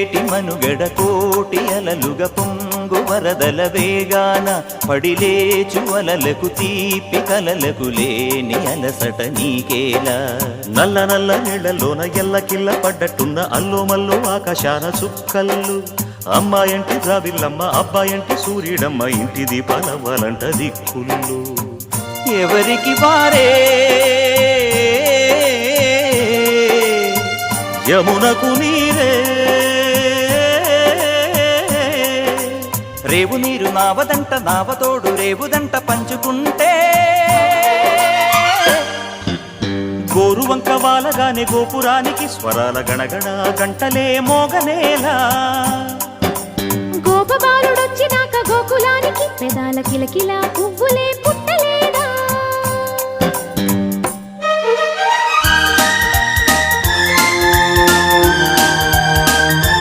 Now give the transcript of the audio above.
పొంగేటి మనుగడ కోటి అలలుగ పొంగు వరదల వేగాన పడిలేచు అలలకు తీపి కలలకు లేని అలసట నీకేలా నల్ల నల్ల నీళ్లలోన ఎల్లకిల్ల పడ్డట్టున్న అల్లో మల్లో ఆకాశాన చుక్కల్లు అమ్మాయంటి జాబిల్లమ్మ అబ్బాయంటి సూర్యుడమ్మ ఇంటి దీపాలవ్వాలంట దిక్కుళ్ళు ఎవరికి వారే యమునకు నీరే రేవు నీరు నావదంట నావతోడు రేవుదంట పంచుకుంటే గోరువంక వాలగానే గోపురానికి స్వరాల గణగణ గంటలే మోగనేలా గోపబాలుడొచ్చినాక గోకులానికి పెదాల కిలకిలా పువ్వులే